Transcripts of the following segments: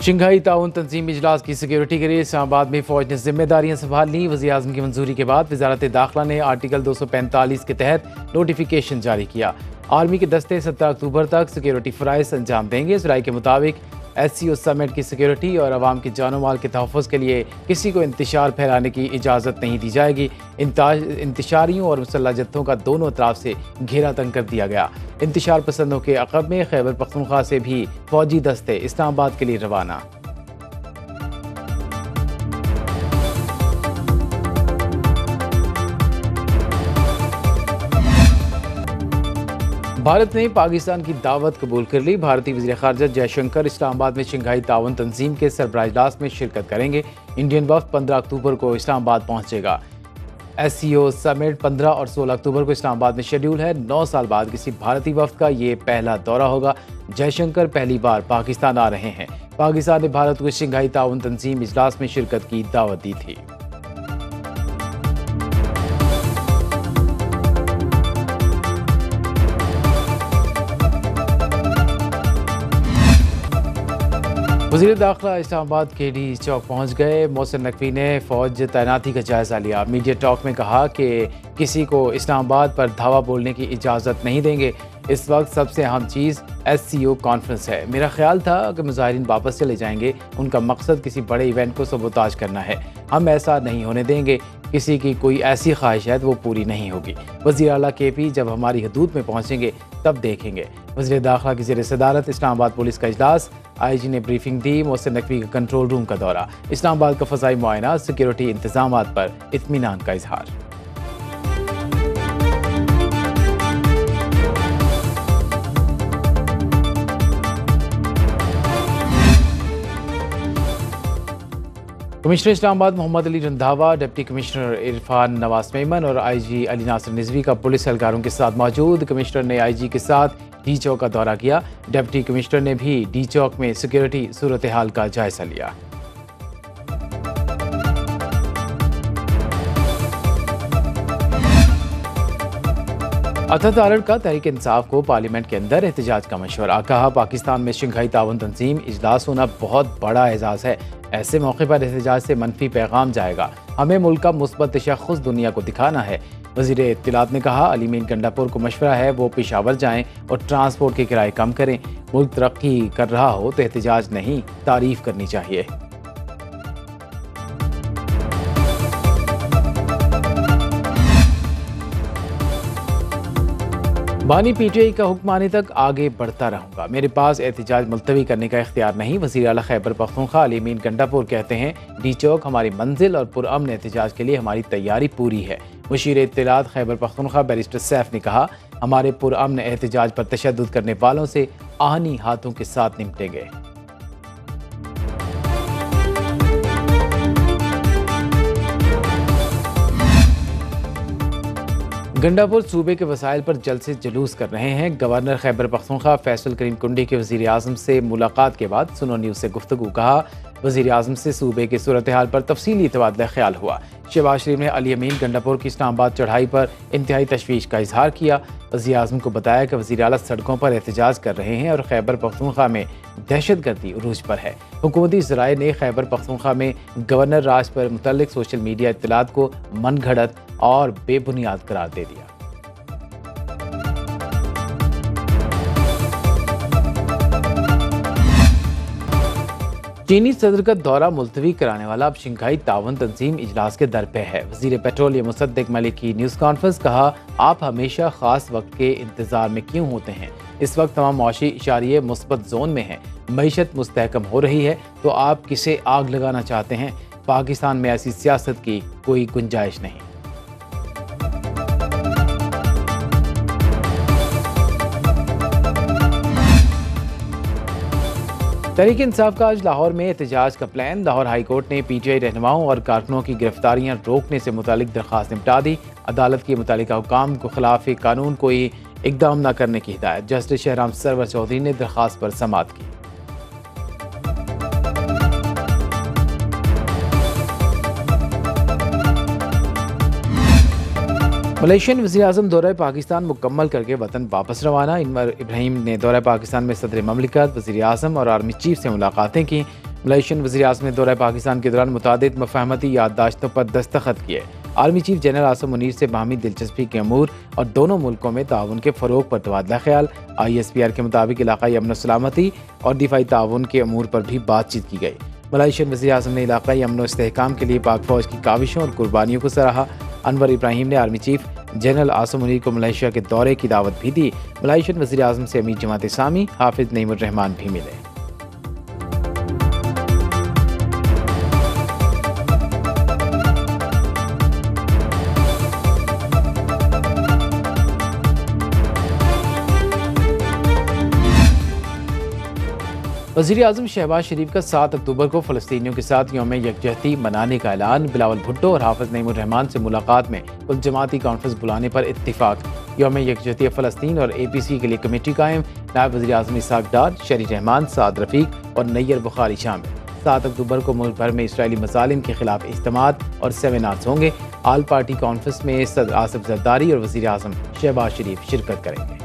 Shanghai ताउन तंजीम इजलास की सिक्योरिटी के लिए इस्लामाबाद में फौज ने जिम्मेदारियां संभाल ली। वज़ीर-ए-आज़म की मंजूरी के बाद वज़ारत दाखिला ने आर्टिकल 245 के तहत नोटिफिकेशन जारी किया। आर्मी के दस्ते 17 अक्टूबर तक सिक्योरिटी फ़राइज़ अंजाम देंगे। इस राय के मुताबिक SCO समिट की सिक्योरिटी और आवाम के जानो माल के तहफ़्फ़ुज़ के लिए किसी को इंतशार फैलाने की इजाज़त नहीं दी जाएगी। इंतशारियों और मुसल्लह जत्थों का दोनों अतराफ से घेरा तंग कर दिया गया। इंतशार पसंदों के अक़ब में खैबर पख्तूनख्वा से भी फौजी दस्ते इस्लामाबाद के लिए रवाना। भारत ने पाकिस्तान की दावत कबूल कर ली। भारतीय वज़ीर ख़ारजा जयशंकर इस्लामाबाद में शंघाई ताउन तंजीम के सरबराह इजलास में शिरकत करेंगे। इंडियन वफ़द 15 अक्टूबर को इस्लामाबाद पहुँचेगा। SCO समिट 15 और 16 अक्टूबर को इस्लामाबाद में शेड्यूल है। 9 साल बाद किसी भारतीय वफ़द का ये पहला दौरा होगा। जयशंकर पहली बार पाकिस्तान आ रहे हैं। पाकिस्तान ने भारत को शंघाई ताउन तंजीम इजलास में शिरकत की दावत दी थी। वज़ीर दाखिला इस्लामाबाद के डी चौक पहुँच गए। मोहसिन नकवी ने फ़ौज तैनाती का जायज़ा लिया। मीडिया टॉक में कहा कि किसी को इस्लामाबाद पर धावा बोलने की इजाज़त नहीं देंगे। इस वक्त सबसे अहम चीज़ SCO कॉन्फ्रेंस है। मेरा ख्याल था कि मुज़ाहिरीन वापस चले जाएंगे। उनका मकसद किसी बड़े इवेंट को सबोताज करना है। हम ऐसा नहीं होने देंगे। किसी की कोई ऐसी ख्वाहिश है तो वो पूरी नहीं होगी। वज़ीर आला KP जब हमारी हदूद में पहुँचेंगे तब देखेंगे। वज़ीर दाखिला की ज़ेर सदारत इस्लामाबाद पुलिस का इजलास। IG ने ब्रीफिंग दी। मोहसिन नकवी का कंट्रोल रूम का दौरा। इस्लामाबाद का फ़ज़ाई मुआयना। सिक्योरिटी इंतज़ामात पर इत्मीनान का इजहार। Commissioner Islamabad Mohammad Ali Randhawa, deputy commissioner Irfan Nawaz Memon और IG अली नासिर निज़वी का पुलिस एहलकारों के साथ मौजूद। कमिश्नर ने IG के साथ डी चौक का दौरा किया। डिप्टी कमिश्नर ने भी डी चौक में सिक्योरिटी सूरत हाल का जायजा लिया। अता तारड़ का तहरीक इंसाफ को पार्लियामेंट के अंदर एहतजाज का मशवरा। कहा, पाकिस्तान में शंघाई ताउन तंजीम इजलास होना बहुत बड़ा एजाज़ है। ऐसे मौके पर एहतजाज से मनफी पैगाम जाएगा। हमें मुल्क का मुस्बत तशख़्ख़ुस दुनिया को दिखाना है। वज़ीर इत्तलात ने कहा, अली मीन गंडापुर को मशवरा है वो पेशावर जाएं और ट्रांसपोर्ट के किराए कम करें। मुल्क तरक्की कर रहा हो तो एहतजाज नहीं, तारीफ करनी चाहिए। बानी PTI का हुक्म आने तक आगे बढ़ता रहूंगा। मेरे पास एहतजाज मुलतवी करने का इख्तियार नहीं। वज़ीर आला खैबर पख्तूनख्वा अली मीन गंडापुर कहते हैं, डी चौक हमारी मंजिल और पुरअमन एहतजाज के लिए हमारी तैयारी पूरी है। मुशीर इत्तलात खैबर पख्तूनख्वा बैरिस्टर सैफ ने कहा, हमारे पुरअमन एहतजाज पर तशद्दुद करने वालों से आहनी हाथों के साथ निपटेंगे। गंडापुर सूबे के वसाइल पर जल्द से जुलूस कर रहे हैं। गवर्नर खैबर पख्तूनख्वा फैसल करीम कुंडी के वज़ीर-ए-आज़म से मुलाकात के बाद सुनो न्यूज़ से गुफ्तगू। कहा, वज़ीर-ए-आज़म से सूबे के सूरत हाल पर तफसीली तबादला ख्याल हुआ। शहबाज शरीफ ने अली अमीन गंडापुर की इस्लामाबाद चढ़ाई पर इंतहाई तशवीश का इजहार किया। वज़ीर-ए-आज़म को बताया कि वज़ीर आला सड़कों पर एहतजाज कर रहे हैं और खैबर पख्तूनख्वा में दहशतगर्दी उरूज पर है। हुकूमती ज़राए ने खैबर पख्तूनख्वा में गवर्नर राज पर मुतल्लिक सोशल मीडिया इत्तलात को मनगढ़ंत और बेबुनियाद करार दे दिया। चीनी सदर का दौरा मुलतवी कराने वाला अब शंघाई ताउन तंजीम इजलास के दर पे है। वज़ीर पेट्रोलियम मुसद्दिक मलिक की न्यूज़ कॉन्फ्रेंस। कहा, आप हमेशा ख़ास वक्त के इंतज़ार में क्यों होते हैं? इस वक्त तमाम मुआशी इशारे मुस्बत जोन में हैं। मईशत मुस्तहकम हो रही है तो आप किसे आग लगाना चाहते हैं? पाकिस्तान में ऐसी सियासत की कोई गुंजाइश नहीं। तहरीक इंसाफ का आज लाहौर में एहतजाज का प्लान। लाहौर हाई कोर्ट ने PTI रहनुमाओं और कारकुनों की गिरफ्तारियां रोकने से मुतालिक दरख्वास्त निपटा दी। अदालत की मुतालिका हुकाम को खिलाफ कानून कोई इकदाम न करने की हिदायत। जस्टिस शहराम सरवर चौधरी ने दरख्वास्त पर समाअत की। मलेशियन वज़ीर-ए-आज़म दौरा पाकिस्तान मुकम्मल करके वतन वापस रवाना। इनवर इब्राहिम ने दौरा पाकिस्तान में सदर ममलिकत, वज़ीर-ए-आज़म और आर्मी चीफ से मुलाकातें की। मलेशियन वज़ीर-ए-आज़म ने दौरा पाकिस्तान के दौरान मुतादिद मफाहमती याददाश्तों पर दस्तखत किए। Army chief general Asim Munir से बाहमी दिलचस्पी के अमूर और दोनों मुल्कों में ताउन के फ़रोग पर तबादला ख्याल। ISPR के मुताबिक इलाकाई अमन सलामती और दिफाई ताउन के अमूर पर भी बातचीत की गई। मलेशियन वज़ीर-ए-आज़म ने इलाकाई अमन और इस्तेहकाम के लिए पाक फ़ौज की काविशों और कुर्बानियों को सराहा। अनवर इब्राहिम ने army chief general Asim Munir को मलेशिया के दौरे की दावत भी दी। मलेशियन वज़ीर-ए-आज़म से अमीर जमात इस्लामी हाफिज नईमुर रहमान भी मिले। वज़ीर-ए-आज़म शहबाज शरीफ का 7 अक्टूबर को फ़लस्तीनियों के साथ यौम यकजहती मनाने का ऐलान। बिलावल भुट्टो और हाफिज नईमुर रहमान से मुलाकात में कुल जमाती कॉन्फ्रेंस बुलाने पर इत्तिफाक। यौम यकजहती फ़लस्तीन और APC के लिए कमेटी कायम। नायब वज़ीर-ए-आज़म इसहाक डार, शरी रहमान, साद रफ़ीक और नैयर बुखारी शामिल। 7 अक्टूबर को मुल्क भर में इसराइली मज़ालिम के खिलाफ इज्तिमात और सेमिनार्स होंगे। आल पार्टी कॉन्फ्रेंस में सदर आसिफ ज़रदारी और वज़ीर-ए-आज़म शहबाज शरीफ शिरकत करेंगे।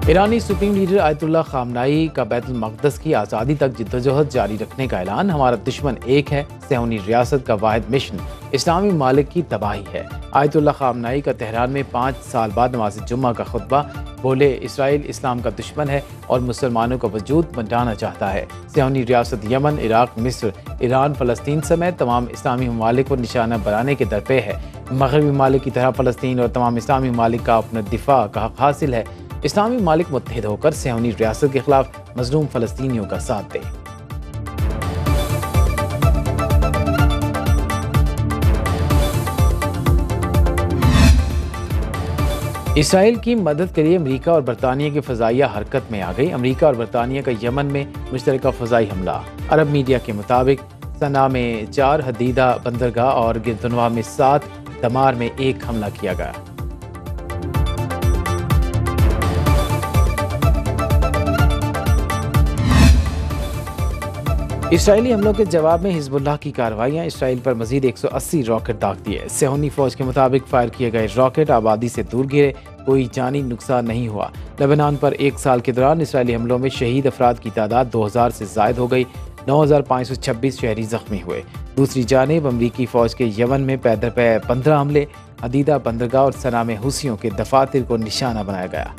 ईरानी सुप्रीम लीडर आयतुल्लाह खामनाई का बैतुल मक़दस की आज़ादी तक जिद्दोजहद जारी रखने का ऐलान। हमारा दुश्मन एक है, सहूनी रियासत का वाहिद मिशन इस्लामी मालिक की तबाही है। आयतुल्लाह खामनाई का तेहरान में 5 साल बाद नमाज जुम्मा का खुतबा। बोले, इसराइल इस्लाम का दुश्मन है और मुसलमानों का वजूद मिटाना चाहता है। सहूनी रियासत यमन, इराक, मिस्र, ईरान, फ़लस्तीन समेत तमाम इस्लामी ममालिक को निशाना बनाने के दरपे है। मगरबी ममालिक की तरह फ़लस्तीन और तमाम इस्लामी ममालिक का अपना दिफा का हक हासिल है। इस्लामी मालिक मुत्तहिद होकर सहूनी रियासत के खिलाफ मजलूम फ़लस्तीनियों का साथ दें। इसराइल की मदद के लिए अमेरिका और बरतानिया की फ़ज़ाइया हरकत में आ गई। अमेरिका और बरतानिया का यमन में मुश्तरका फ़ज़ाई हमला। अरब मीडिया के मुताबिक सना में 4, हदीदा बंदरगाह और गिरदनवा में 7, दमार में 1 हमला किया गया। इसराइली हमलों के जवाब में हिजबुल्लाह की कार्रवाइयाँ। इसराइल पर मजीद 180 रॉकेट दाग दिए। सहूनी फौज के मुताबिक फायर किए गए रॉकेट आबादी से दूर गिरे, कोई जानी नुकसान नहीं हुआ। लेबनान पर 1 साल के दौरान इसराइली हमलों में शहीद अफराद की तादाद 2000 से ज़ायद हो गई। 9526 शहरी जख्मी हुए। दूसरी जानिब अमरीकी फौज के यमन में पैदर पे 15 हमले। हदीदा बंदरगाह और सना में हुसियों के दफातर को निशाना बनाया गया।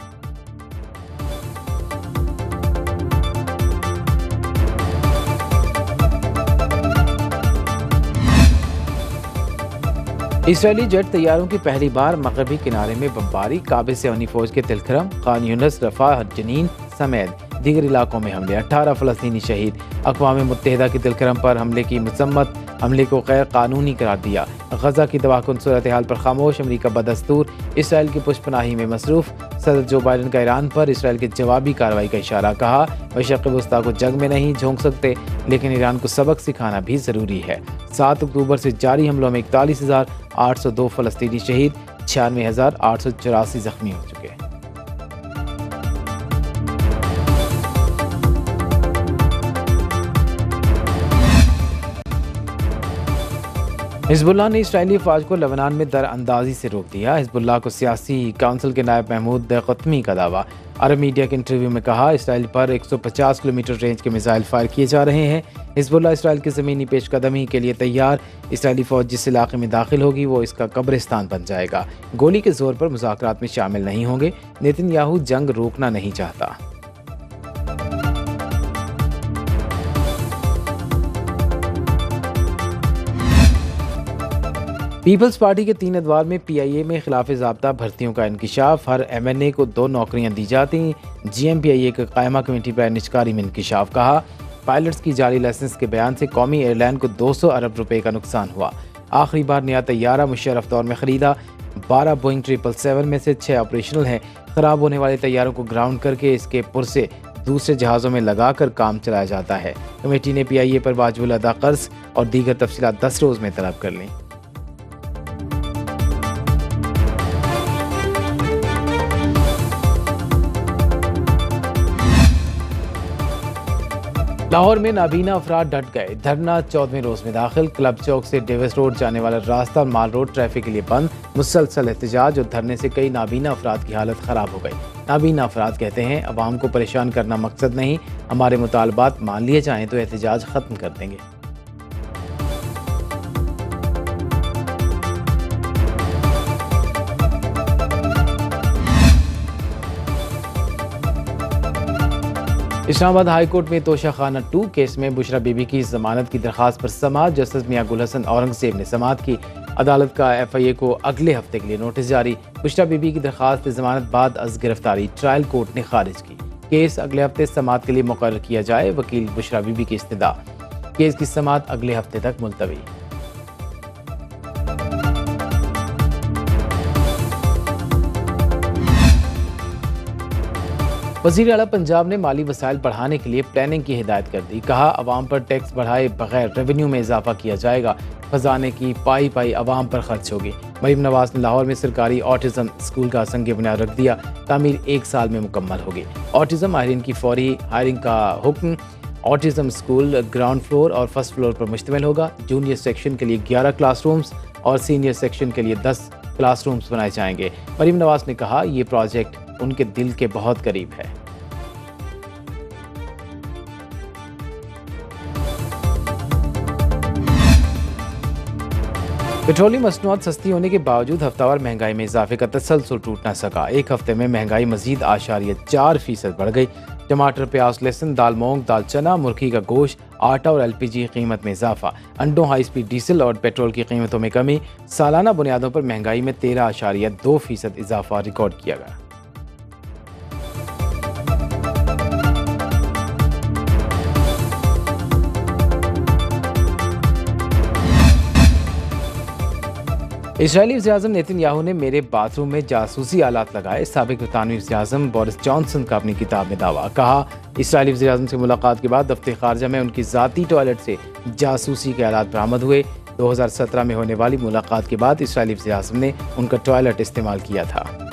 इसराइली जेट तैयारों की पहली बार मगरबी किनारे में बमबारी। काबिल सहूनी फौज के तिलकरम, खान यूनिस, रफा, जनीन समेत दीगर इलाकों में हमले। 18 फ़लस्तीनी शहीद। अक़वाम मुत्तहिदा की तिलकरम पर हमले की मजम्मत। हमले को गैर कानूनी करार दिया। गजा की तबाहकुन सूरत हाल पर खामोश। अमरीका बदस्तूर इसराइल की पुष्पनाही में मसरूफ़। सदर जो बाइडन का ईरान पर इसराइल की जवाबी कार्रवाई का इशारा। कहा, मशरिक़ वस्ता को जंग में नहीं झोंक सकते, लेकिन ईरान को सबक सिखाना भी ज़रूरी है। 7 अक्टूबर से जारी हमलों में 41,802 फ़लस्तीनी शहीद, 96,884 जख्मी हो चुके। हिजबुल्लाह ने इसराइली फ़ौज को लेबनान में दरअंदाजी से रोक दिया। हिजबुल्लाह को सियासी काउंसिल के नायब महमूद क़त्मी का दावा। अरब मीडिया के इंटरव्यू में कहा, इसराइल पर 150 किलोमीटर रेंज के मिसाइल फायर किए जा रहे हैं। हिजबुल्लाह इसराइल की ज़मीनी पेशकदमी के लिए तैयार। इसराइली फ़ौज जिस इलाके में दाखिल होगी वो इसका कब्रिस्तान बन जाएगा। गोली के जोर पर मुज़ाकरात में शामिल नहीं होंगे। नेतन्याहू जंग रोकना नहीं चाहता। पीपल्स पार्टी के 3 अदवार में PIA में खिलाफ ज़ाब्ता भर्तियों का इंकिशाफ। हर MNA को 2 नौकरियां दी जाती। GMPIA के कायमा कमेटी पर निष्कारी में इंकिशाफ। कहा, पायलट्स की जाली लाइसेंस के बयान से कौमी एयरलाइन को 200 अरब रुपए का नुकसान हुआ। आखिरी बार नया तैयारा मुशर्रफ दौर में ख़रीदा। 12 बोइंग 777 में से 6 ऑपरेशनल हैं। ख़राब होने वाले तैयारों को ग्राउंड करके इसके पुरसे दूसरे जहाज़ों में लगाकर काम चलाया जाता है। कमेटी ने PIA पर वाजिबुल अदा कर्ज और दीगर तफसीलात 10 रोज़ में तलब कर लीं। लाहौर में नाबीना अफराद डट गए, धरना 14वें रोज में दाखिल। क्लब चौक से डेविस रोड जाने वाला रास्ता माल रोड ट्रैफिक के लिए बंद। मुसलसल एहतजाज और धरने से कई नाबीना अफराद की हालत खराब हो गई। नाबीना अफराद कहते हैं, अवाम को परेशान करना मकसद नहीं, हमारे मुतालबात मान लिए जाएं तो एहतजाज खत्म कर देंगे। इस्लामाबाद हाई कोर्ट में तोशा खाना 2 केस में बुशरा बीबी की जमानत की दरखास्त पर समाअत। जस्टिस मियां गुल हसन औरंगजेब ने समाअत की। अदालत का FIA को अगले हफ्ते के लिए नोटिस जारी। बुशरा बीबी की दरखास्त जमानत बाद अज गिरफ्तारी ट्रायल कोर्ट ने खारिज की। केस अगले हफ्ते समाअत के लिए मुकर्रर किया जाए। वकील बुशरा बीबी की इस्तदा। केस की समाअत अगले हफ्ते तक मुलतवी। वज़ीर आला पंजाब ने माली वसाइल बढ़ाने के लिए प्लानिंग की हिदायत कर दी। कहा, अवाम पर टैक्स बढ़ाए बगैर रेवेन्यू में इजाफा किया जाएगा। खजाने की पाई पाई अवाम पर खर्च होगी। मरीम नवाज ने लाहौर में सरकारी ऑटिज़म स्कूल का संग बुनियाद रख दिया। तामीर 1 साल में मुकम्मल होगी। ऑटिज़म माहिरीन की फौरी हायरिंग का हुक्म। ऑटिज़म स्कूल ग्राउंड फ्लोर और फर्स्ट फ्लोर पर मुश्तमिल होगा। जूनियर सेक्शन के लिए 11 क्लासरूम्स और सीनियर सेक्शन के लिए 10 क्लासरूम्स बनाए जाएंगे। मरीम नवाज ने कहा, ये प्रोजेक्ट उनके दिल के बहुत करीब है। पेट्रोलियम मसनूआत सस्ती होने के बावजूद हफ्तावार महंगाई में इजाफे का तसलसल टूट न सका। एक हफ्ते में महंगाई मजीद 8.4% बढ़ गई। टमाटर, प्याज, लहसुन, दाल मूंग, दाल चना, मुर्गी का गोश्त, आटा और LPG कीमत में इजाफा। अंडों, हाई स्पीड डीजल और पेट्रोल की कीमतों में कमी। सालाना बुनियादों पर महंगाई में 13.2% इजाफा रिकॉर्ड किया गया। इजरायली वज़ीर-ए-आज़म नेतन्याहू ने मेरे बाथरूम में जासूसी आलात लगाए। साबिक बरतानवी वज़ीर-ए-आज़म बोरिस जॉनसन का अपनी किताब में दावा। कहा, इजरायली वज़ीर-ए-आज़म से मुलाकात के बाद दफ्तर खारजा में उनकी ज़ाती टॉयलेट से जासूसी के आलात बरामद हुए। 2017 में होने वाली मुलाकात के बाद इजरायली वज़ीर-ए-आज़म ने उनका टॉयलेट इस्तेमाल किया था।